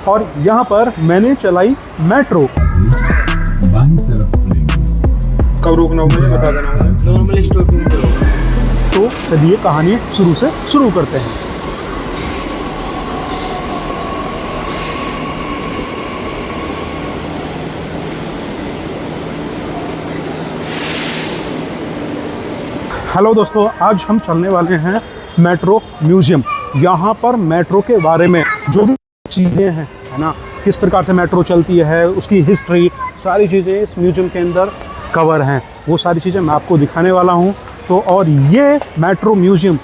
और यहाँ पर मैंने चलाई मेट्रो। कब रोकना होगा ये बता देना मुझे। नॉर्मल स्टॉपिंग करो। तो चलिए कहानी शुरू से शुरू करते हैं। हेलो दोस्तों, आज हम चलने वाले हैं मेट्रो म्यूजियम। यहाँ पर मेट्रो के बारे में जो भी चीज़ें हैं, है ना, किस प्रकार से मेट्रो चलती है, उसकी हिस्ट्री, सारी चीज़ें इस म्यूजियम के अंदर कवर हैं। वो सारी चीज़ें मैं आपको दिखाने वाला हूँ। तो और ये मेट्रो म्यूजियम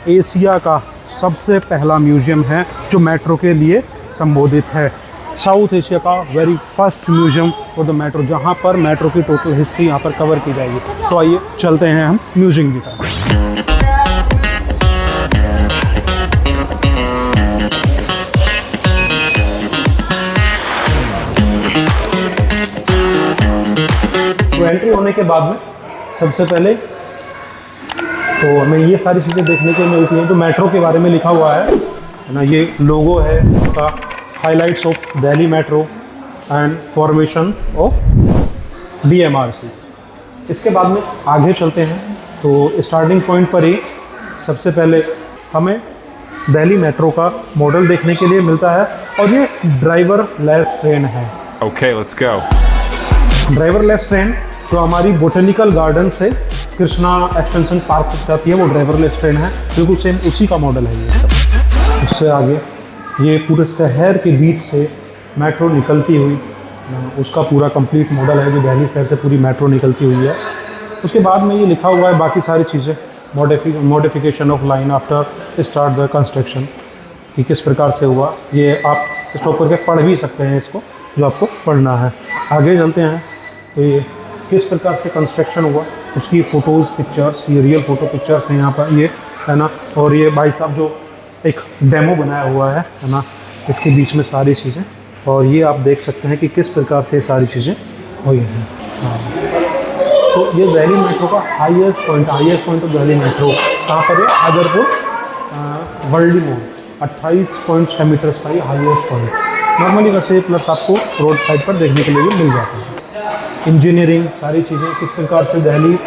एशिया का सबसे पहला म्यूजियम है जो मेट्रो के लिए संबोधित है। साउथ एशिया का very first museum for the metro, जहाँ पर मेट्रो की टोटल हिस्ट्री यहाँ पर कवर की जाएगी। तो आइए चलते हैं हम म्यूजियम की तरफ। तो एंट्री होने के बाद में सबसे पहले तो हमें ये सारी चीज़ें देखने को मिलती हैं जो मेट्रो के बारे में लिखा हुआ है ना। ये लोगो है उसका, highlights of Delhi metro and formation of BMRC। इसके बाद में आगे चलते हैं तो स्टार्टिंग पॉइंट पर ही सबसे पहले हमें दिल्ली मेट्रो का मॉडल देखने के लिए मिलता है और ये ड्राइवर लेस ट्रेन है। Okay, let's go. Driver less train जो हमारी बोटेनिकल गार्डन से कृष्णा एक्सटेंशन पार्क तक जाती है, वो ड्राइवर लेस ट्रेन है। बिल्कुल सेम उसी का मॉडल है ये सब। उससे आगे ये पूरे शहर के बीच से मेट्रो निकलती हुई, उसका पूरा कंप्लीट मॉडल है जो दिल्ली शहर से पूरी मेट्रो निकलती हुई है। उसके बाद में ये लिखा हुआ है बाकी सारी चीज़ें, modification of line after start the construction, कि किस प्रकार से हुआ। ये आप स्टॉप करके पढ़ भी सकते हैं इसको, जो आपको पढ़ना है। आगे चलते हैं तो ये किस प्रकार से कंस्ट्रक्शन हुआ, उसकी फ़ोटोज़, पिक्चर्स, ये रियल फ़ोटो पिक्चर्स हैं यहाँ पर, ये है ना। और ये भाई साहब जो एक डेमो बनाया हुआ है ना, इसके बीच में सारी चीज़ें, और ये आप देख सकते हैं कि किस प्रकार से सारी चीज़ें हुई हैं। हाँ, तो ये दिल्ली मेट्रो का highest point of Delhi metro कहाँ पर है? हैदरपुर वर्ल्डी मोड़, 28.6 मीटर का ये हाईएस्ट पॉइंट। नॉर्मली वैसे प्लस आपको रोड साइड पर देखने के लिए भी मिल जाता है। इंजीनियरिंग, सारी चीज़ें, किस प्रकार से दिल्ली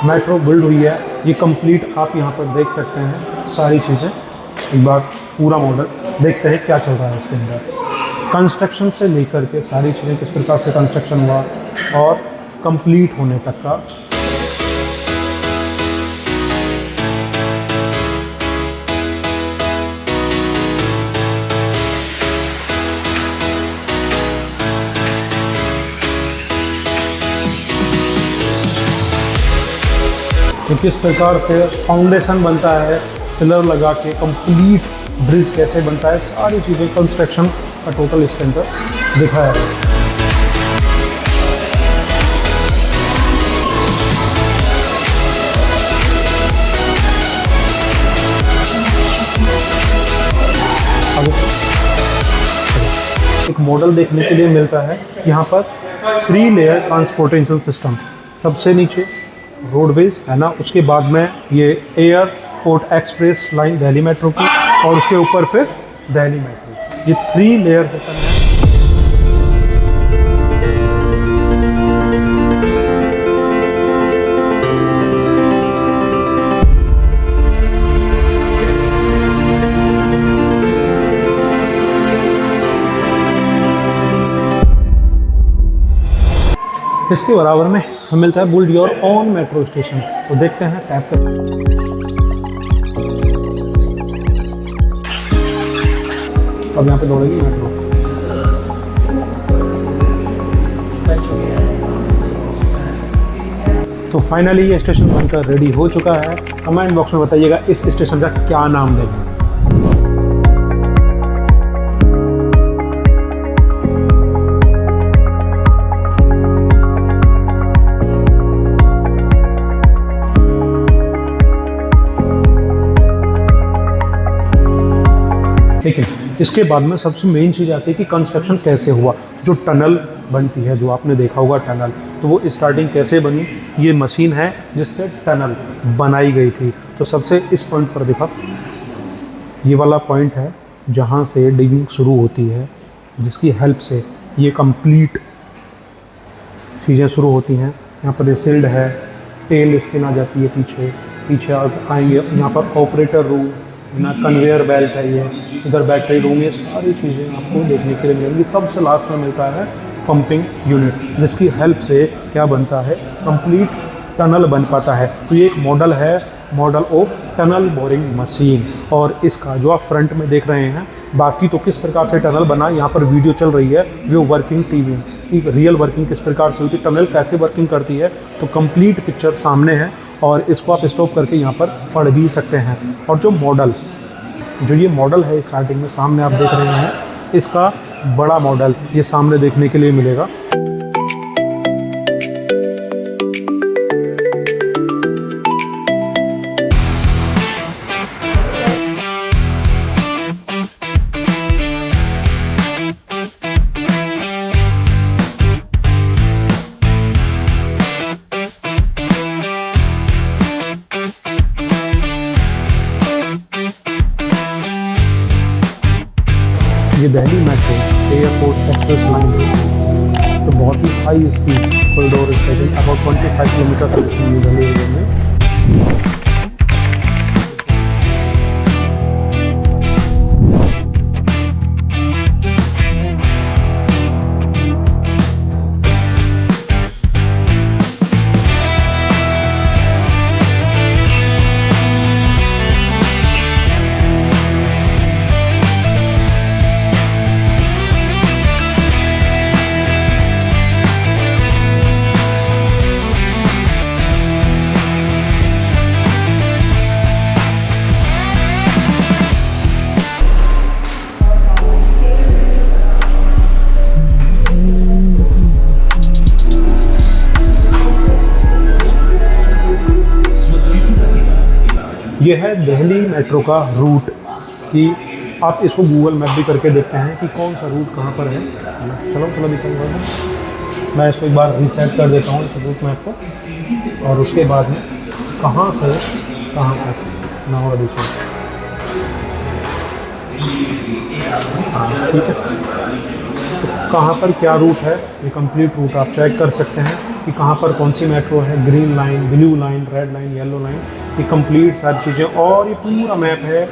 मेट्रो बिल्ड हुई है, ये कंप्लीट आप यहाँ पर देख सकते हैं सारी चीज़ें। एक बार पूरा मॉडल देखते हैं क्या चल रहा है इसके अंदर, कंस्ट्रक्शन से लेकर के सारी चीज़ें, किस प्रकार से कंस्ट्रक्शन हुआ और कंप्लीट होने तक का। किस प्रकार से फाउंडेशन बनता है, पिलर लगा के कंप्लीट ब्रिज कैसे बनता है, सारी चीज़ें कंस्ट्रक्शन का टोटल इसके अंदर दिखाया है। अब एक मॉडल देखने के लिए मिलता है यहाँ पर 3 लेयर ट्रांसपोर्टेशन सिस्टम। सबसे नीचे रोडवेज है ना, उसके बाद में ये airport express line Delhi metro की, और उसके ऊपर फिर दिल्ली मेट्रो। ये 3 लेयर सिस्टम है। इसके बराबर में हमें मिलता है build your own metro station. तो देखते हैं टैप कर। अब यहाँ पे दौड़ेगी मेट्रो। तो फाइनली ये स्टेशन बनकर रेडी हो चुका है। कमेंट बॉक्स में बताइएगा इस स्टेशन का क्या नाम देंगे। ठीक है, इसके बाद में सबसे मेन चीज़ आती है कि कंस्ट्रक्शन कैसे हुआ। जो टनल बनती है, जो आपने देखा होगा टनल, तो वो स्टार्टिंग कैसे बनी। ये मशीन है जिससे टनल बनाई गई थी। तो सबसे इस पॉइंट पर देखा, ये वाला पॉइंट है जहाँ से डिगिंग शुरू होती है। जिसकी हेल्प से ये कंप्लीट चीज़ें शुरू होती हैं। यहाँ पर सील्ड है, टेल स्किन आ जाती है पीछे, पीछे आएंगे यहाँ पर ऑपरेटर रूम, ना कन्वेयर बेल्ट है ये, इधर बैटरी रूम, ये सारी चीज़ें आपको देखने के लिए मिलेंगी। सबसे लास्ट में मिलता है पंपिंग यूनिट, जिसकी हेल्प से क्या बनता है, कंप्लीट टनल बन पाता है। तो ये एक मॉडल है, model of tunnel boring machine. और इसका जो आप फ्रंट में देख रहे हैं, बाकी तो किस प्रकार से टनल बना, यहाँ पर वीडियो चल रही है, वो वर्किंग टीवी की रियल वर्किंग किस प्रकार से होती है, टनल कैसे वर्किंग करती है, तो कंप्लीट पिक्चर सामने है और इसको आप स्टॉप करके यहाँ पर पढ़ भी सकते हैं। और जो ये मॉडल है स्टार्टिंग में सामने आप देख रहे हैं, इसका बड़ा मॉडल ये सामने देखने के लिए मिलेगा। ये Delhi metro airport express line है, तो बहुत ही high speed corridor is taking about 25 kilometre तक दिल्ली एरिया में। ये है दिल्ली मेट्रो का रूट, कि आप इसको गूगल मैप भी करके देखते हैं कि कौन सा रूट कहाँ पर है। चलो दिखाऊंगा मैं इसको एक बार रीसेट कर देता हूँ इस रूट मैप को, और उसके बाद में कहाँ से कहाँ तक ना होगा देखिए। हाँ ठीक है, तो कहाँ पर क्या रूट है, ये कंप्लीट रूट आप चेक कर सकते हैं कि कहाँ पर कौन सी मेट्रो है, green line, blue line, red line, yellow line, ये कंप्लीट सारी चीज़ें। और ये पूरा मैप है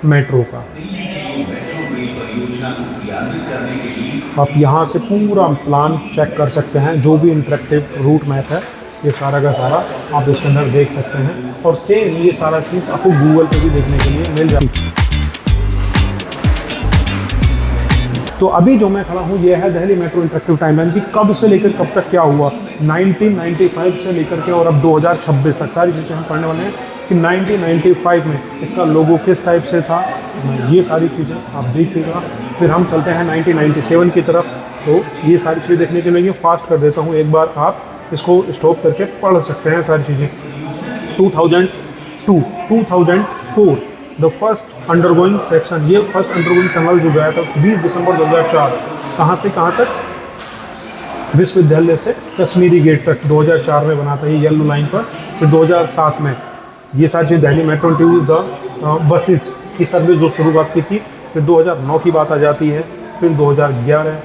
मेट्रो का, आप यहाँ से पूरा प्लान चेक कर सकते हैं। जो भी इंटरेक्टिव रूट मैप है ये सारा का सारा आप इसके अंदर देख सकते हैं, और सेम ये सारा चीज़ आपको गूगल पे भी देखने के लिए मिल जाती है। तो अभी जो मैं खड़ा हूँ ये है दिल्ली मेट्रो इंटरेक्टिव टाइमलाइन की कब से लेकर कब तक क्या हुआ, 1995 से लेकर के और अब 2026 तक सारी चीज़ें हम पढ़ने वाले हैं कि 1995 में इसका लोगो किस टाइप से था, ये सारी चीज़ें आप देखिएगा। फिर हम चलते हैं 1997 की तरफ, तो ये सारी चीज़ें देखने के लिए फास्ट कर देता हूँ, एक बार आप इसको स्टॉप करके पढ़ सकते हैं सारी चीज़ें। 2002, 2004 द फर्स्ट अंडरगोइंग सेक्शन, ये फर्स्ट अंडरगोइंग टनल जो गया था 20 दिसंबर 2004, कहाँ से कहाँ तक, विश्वविद्यालय से कश्मीरी गेट तक 2004 में बना था ये येलो लाइन पर। फिर 2007 में ये सारी चीज़ Delhi metro to the buses की सर्विस जो शुरुआत की थी। फिर 2009 की बात आ जाती है, फिर 2011,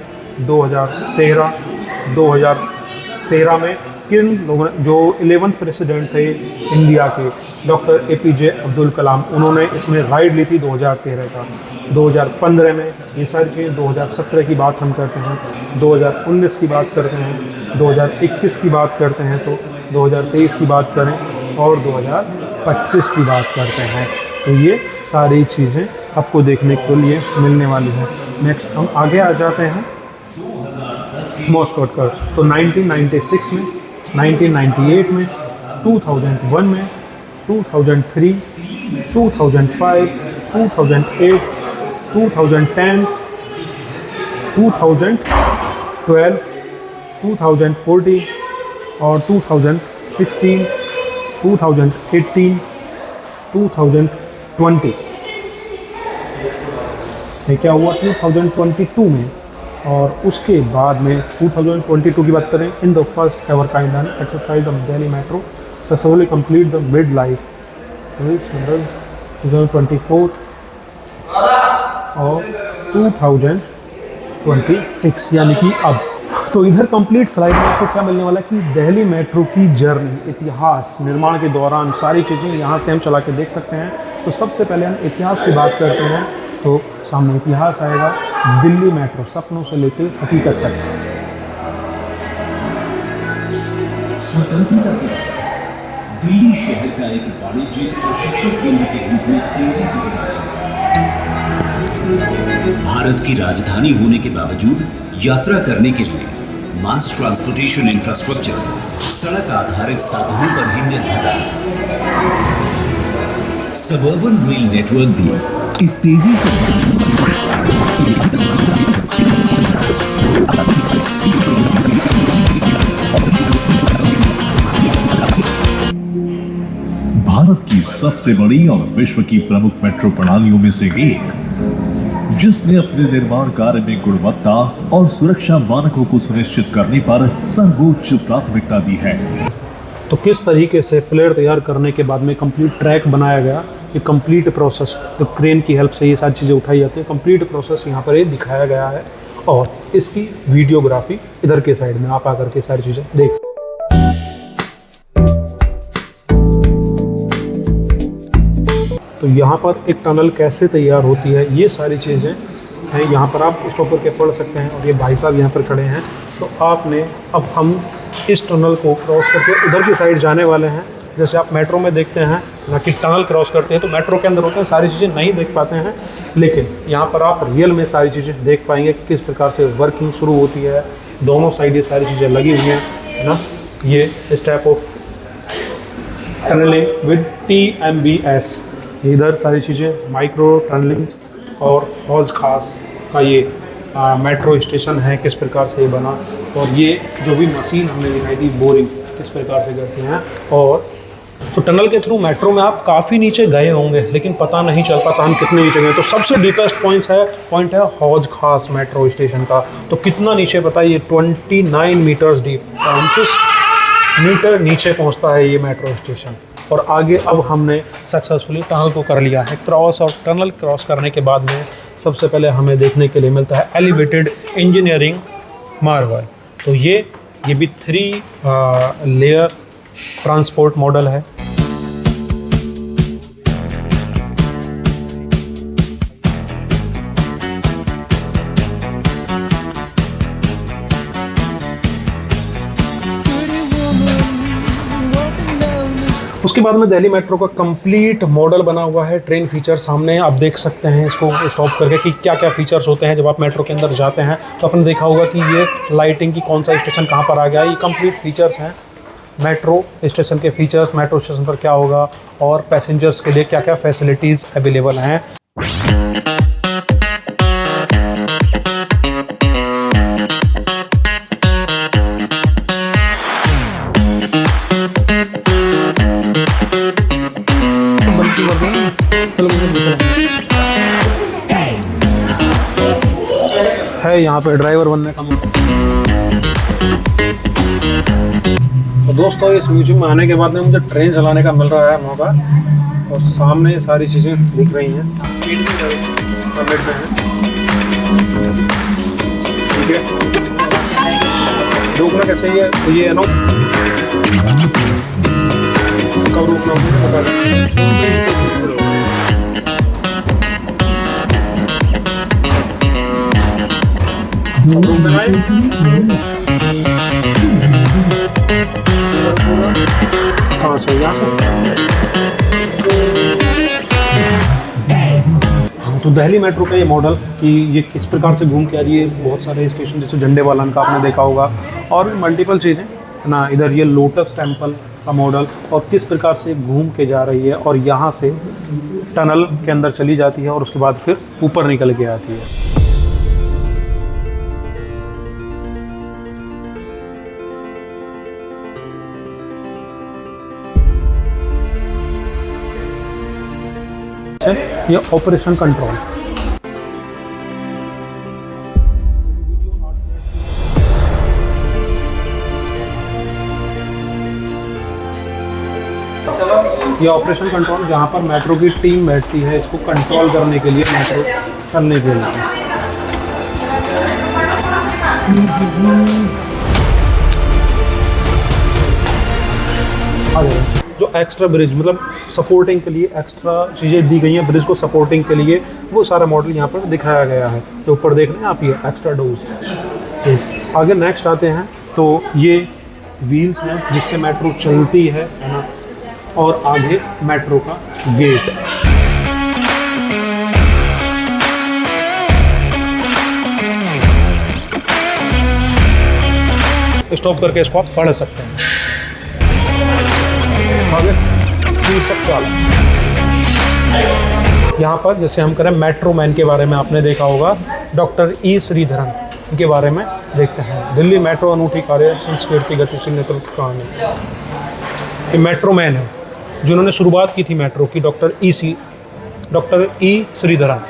2013 में किन लोगों ने, जो 11th प्रेसिडेंट थे इंडिया के डॉक्टर APJ अब्दुल कलाम, उन्होंने इसमें राइड ली थी 2013 का। 2015 में ये सारी चीज़ें, 2017 की बात हम करते हैं, 2019 की बात करते हैं, 2021 की बात करते हैं, तो 2023 की बात करें और 2025 की बात करते हैं, तो ये सारी चीज़ें आपको देखने के लिए मिलने वाली हैं। नेक्स्ट हम आगे आ जाते हैं मोस्ट शॉर्टकट। तो 1996 में, 1998 में, 2001 में, 2003, 2005, 2008, 2010, 2012, 2014 और 2016, 2018, 2020। ये क्या हुआ 2022 में, और उसके बाद में 2022 की बात करें, in the first ever kind exercise of Delhi metro successfully complete the mid life 2024 और 2025 2026 यानी कि अब। तो इधर कंप्लीट स्लाइड में आपको क्या मिलने वाला है कि दिल्ली मेट्रो की जर्नी, इतिहास, निर्माण के दौरान सारी चीज़ें यहाँ से हम चला के देख सकते हैं। तो सबसे पहले हम इतिहास की बात करते हैं तो सामने इतिहास आएगा। दिल्ली मेट्रो सपनों से लेकर हकीकत तक। स्वतंत्रता के बाद दिल्ली शहर का एक वाणिज्यिक और शिक्षण केंद्र के रूप में तेजी से विकास हुआ। भारत की राजधानी होने के बावजूद यात्रा करने के लिए मास ट्रांसपोर्टेशन इंफ्रास्ट्रक्चर सड़क आधारित साधनों पर ही निर्भर रहा। सबअर्बन रेल नेटवर्क भी इस तेजी से भारत की सबसे बड़ी और विश्व की प्रमुख मेट्रो प्रणालियों में से एक, जिसने अपने निर्माण कार्य में गुणवत्ता और सुरक्षा मानकों को सुनिश्चित करने पर सर्वोच्च प्राथमिकता दी है। तो किस तरीके से प्लेयर तैयार करने के बाद में कंप्लीट ट्रैक बनाया गया, ये कंप्लीट प्रोसेस, तो क्रेन की हेल्प से ये सारी चीज़ें उठाई जाती है। कंप्लीट प्रोसेस यहाँ पर ये दिखाया गया है और इसकी वीडियोग्राफी इधर के साइड में आप आकर के सारी चीज़ें देख सकते हैं। तो यहाँ पर एक टनल कैसे तैयार होती है, ये सारी चीज़ें हैं। यहाँ पर आप स्टॉप करके पढ़ सकते हैं और ये भाई साहब यहाँ पर खड़े हैं। तो आपने अब हम इस टनल को क्रॉस करके उधर की साइड जाने वाले हैं। जैसे आप मेट्रो में देखते हैं ना कि टनल क्रॉस करते हैं तो मेट्रो के अंदर होते हैं, सारी चीज़ें नहीं देख पाते हैं, लेकिन यहाँ पर आप रियल में सारी चीज़ें देख पाएंगे कि किस प्रकार से वर्किंग शुरू होती है। दोनों साइड ये सारी चीज़ें लगी हुई हैं, है ना। ये इस type of tunneling with TMBS, इधर सारी चीज़ें माइक्रो टनलिंग और हौज खास का ये मेट्रो स्टेशन है, किस प्रकार से ये बना। और ये जो भी मशीन हमने दिखाई थी बोरिंग किस प्रकार से करती हैं। और तो टनल के थ्रू मेट्रो में आप काफ़ी नीचे गए होंगे, लेकिन पता नहीं चल पाता हम कितने नीचे गए। तो सबसे डीपेस्ट पॉइंट है हौज खास मेट्रो स्टेशन का। तो कितना नीचे पता है, ये 29 मीटर्स डीप, 35 मीटर नीचे पहुंचता है ये मेट्रो स्टेशन। और आगे अब हमने सक्सेसफुली टनल को कर लिया है क्रॉस। और टनल क्रॉस करने के बाद में सबसे पहले हमें देखने के लिए मिलता है एलिवेटेड इंजीनियरिंग मार्वल। तो ये भी 3 लेयर ट्रांसपोर्ट मॉडल है। उसके बाद में दिल्ली मेट्रो का कंप्लीट मॉडल बना हुआ है। ट्रेन फीचर सामने आप देख सकते हैं, इसको स्टॉप करके कि क्या क्या फीचर्स होते हैं जब आप मेट्रो के अंदर जाते हैं। तो आपने देखा होगा कि ये लाइटिंग की कौन सा स्टेशन कहाँ पर आ गया, ये कंप्लीट फीचर्स हैं मेट्रो स्टेशन के फीचर्स, मेट्रो स्टेशन पर क्या होगा और पैसेंजर्स के लिए क्या क्या फैसिलिटीज़ अवेलेबल हैं। है यहाँ पे ड्राइवर बनने का मौका। तो दोस्तों इस म्यूजियम में आने के बाद में मुझे ट्रेन चलाने का मिल रहा है मौका और सामने सारी चीज़ें दिख रही हैं। ठीक है, रोकना कैसे ही है तो ये है ना, कब रोकना बता। हाँ सही है। तो दिल्ली मेट्रो का ये मॉडल कि ये किस प्रकार से घूम के आ रही है, बहुत सारे स्टेशन जैसे झंडे वालन का आपने देखा होगा और मल्टीपल चीज़ें ना। इधर ये लोटस टेम्पल का मॉडल और किस प्रकार से घूम के जा रही है और यहाँ से टनल के अंदर चली जाती है और उसके बाद फिर ऊपर निकल के आती है। ये ऑपरेशन कंट्रोल। ये ऑपरेशन कंट्रोल जहाँ पर मेट्रो की टीम बैठती है इसको कंट्रोल करने के लिए, मेट्रो चलने के लिए। जो एक्स्ट्रा ब्रिज मतलब सपोर्टिंग के लिए एक्स्ट्रा चीज़ें दी गई हैं ब्रिज को सपोर्टिंग के लिए, वो सारा मॉडल यहाँ पर दिखाया गया है। तो ऊपर देख रहे हैं आप, ये एक्स्ट्रा डोर्स। आगे नेक्स्ट आते हैं तो ये व्हील्स हैं जिससे मेट्रो चलती है ना, और आगे मेट्रो का गेट। स्टॉप करके इसको आप पढ़ सकते हैं। आगे शीर्षक चालक, यहाँ पर जैसे हम करें मेट्रो मैन के बारे में आपने देखा होगा, डॉक्टर ई श्रीधरन के बारे में देखते हैं। दिल्ली मेट्रो अनूठी कार्य संस्कृति गतिशील नेतृत्व कहानी। ये मेट्रो मैन है जिन्होंने शुरुआत की थी मेट्रो की, डॉक्टर ई श्रीधरन।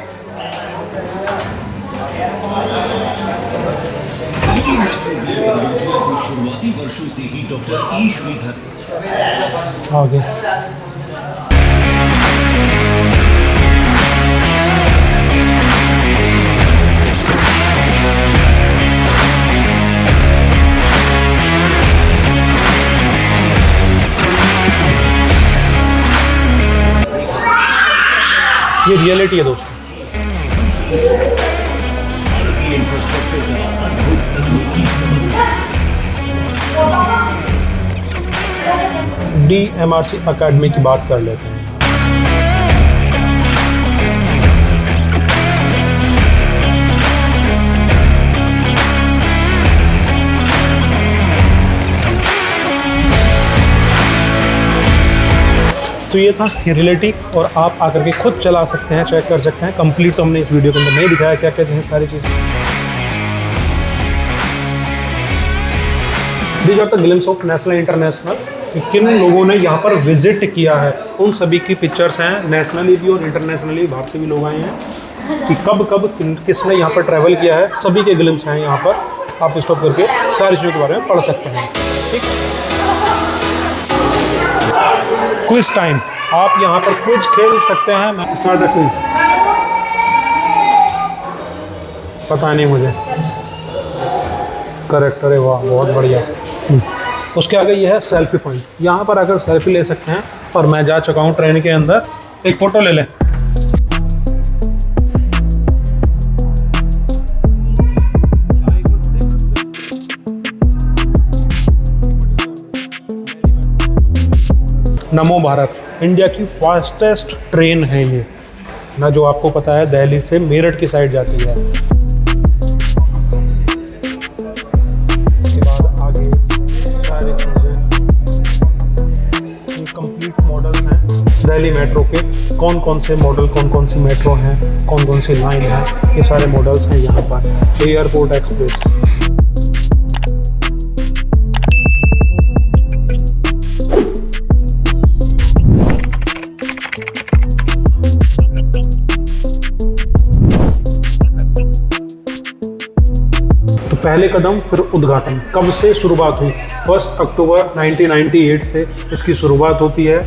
शुरुआती वर्षों से ही डॉक्टर ई श्रीधर आगे ये रियलिटी है दोस्तों। भारतीय इंफ्रास्ट्रक्चर का अद्भुत तकनीकी चमत्कार। DMRC अकेडमी की बात कर लेते हैं। तो ये था रियलिटी, और आप आकर के खुद चला सकते हैं, चेक कर सकते हैं। कंप्लीट तो हमने इस वीडियो के अंदर नहीं दिखाया क्या क्या हैं सारी चीज़ें। These are the glimpse of national international, किन लोगों ने यहाँ पर विजिट किया है उन सभी की पिक्चर्स हैं, नेशनली भी और इंटरनेशनली भारतीय भी लोग आए हैं कि कब कब किसने यहाँ पर ट्रैवल किया है, सभी के ग्लिम्स हैं यहाँ पर। आप स्टॉप करके सारी चीज़ों के बारे में पढ़ सकते हैं। ठीक, क्विज टाइम, आप यहाँ पर क्विज खेल सकते हैं। Start the quiz. पता नहीं मुझे, करेक्ट, अरे वाह बहुत बढ़िया। उसके आगे ये है सेल्फी पॉइंट, यहाँ पर आकर सेल्फी ले सकते हैं। और मैं जा चुका हूँ ट्रेन के अंदर, एक फ़ोटो ले लें। नमो भारत, इंडिया की फास्टेस्ट ट्रेन है ये ना, जो आपको पता है दिल्ली से मेरठ की साइड जाती है। उसके बाद आगे सारी चीज़ें, ये कंप्लीट मॉडल हैं दिल्ली मेट्रो के, कौन कौन से मॉडल, कौन कौन सी मेट्रो हैं, कौन कौन सी लाइन है, ये सारे मॉडल्स हैं यहाँ पर। एयरपोर्ट एक्सप्रेस, पहले कदम फिर उद्घाटन। कब से शुरुआत हुई? 1 अक्टूबर 1998 से इसकी शुरुआत होती है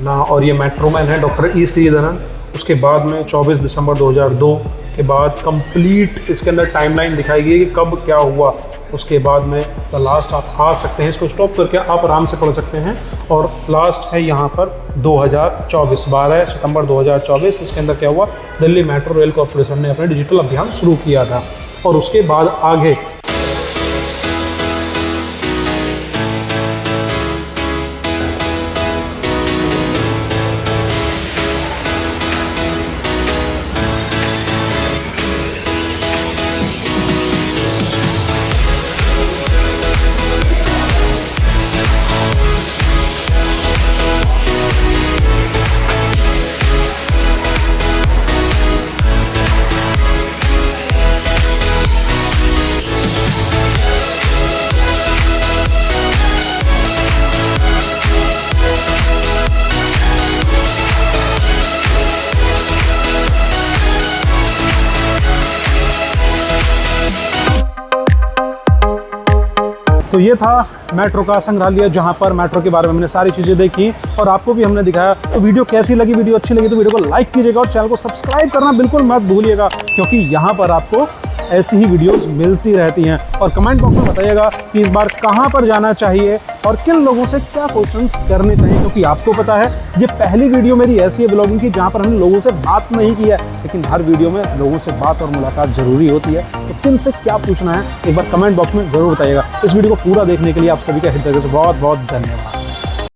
ना, और ये मेट्रो मैन है डॉक्टर ई श्रीधरन। उसके बाद में 24 दिसंबर 2002 के बाद कंप्लीट इसके अंदर टाइमलाइन दिखाई गई कि कब क्या हुआ। उसके बाद में द लास्ट आप आ सकते हैं, इसको स्टॉप करके आप आराम से पढ़ सकते हैं। और लास्ट है यहाँ पर 2024, 12 सितंबर 2024। इसके अंदर क्या हुआ, दिल्ली मेट्रो रेल कॉरपोरेशन ने अपने डिजिटल अभियान शुरू किया था। और उसके बाद आगे तो ये था मेट्रो का संग्रहालय, जहाँ पर मेट्रो के बारे में हमने सारी चीज़ें देखी और आपको भी हमने दिखाया। तो वीडियो कैसी लगी? वीडियो अच्छी लगी तो वीडियो को लाइक कीजिएगा और चैनल को सब्सक्राइब करना बिल्कुल मत भूलिएगा, क्योंकि यहाँ पर आपको ऐसी ही वीडियोस मिलती रहती हैं। और कमेंट बॉक्स में बताइएगा कि इस बार कहाँ पर जाना चाहिए और किन लोगों से क्या क्वेश्चंस करने चाहिए, क्योंकि आपको पता है ये पहली वीडियो मेरी ऐसी है ब्लॉगिंग की जहाँ पर हमने लोगों से बात नहीं की है, लेकिन हर वीडियो में लोगों से बात और मुलाकात जरूरी होती है। तो किन से क्या पूछना है एक बार कमेंट बॉक्स में जरूर बताइएगा। इस वीडियो को पूरा देखने के लिए आप सभी का हृदय से बहुत बहुत धन्यवाद।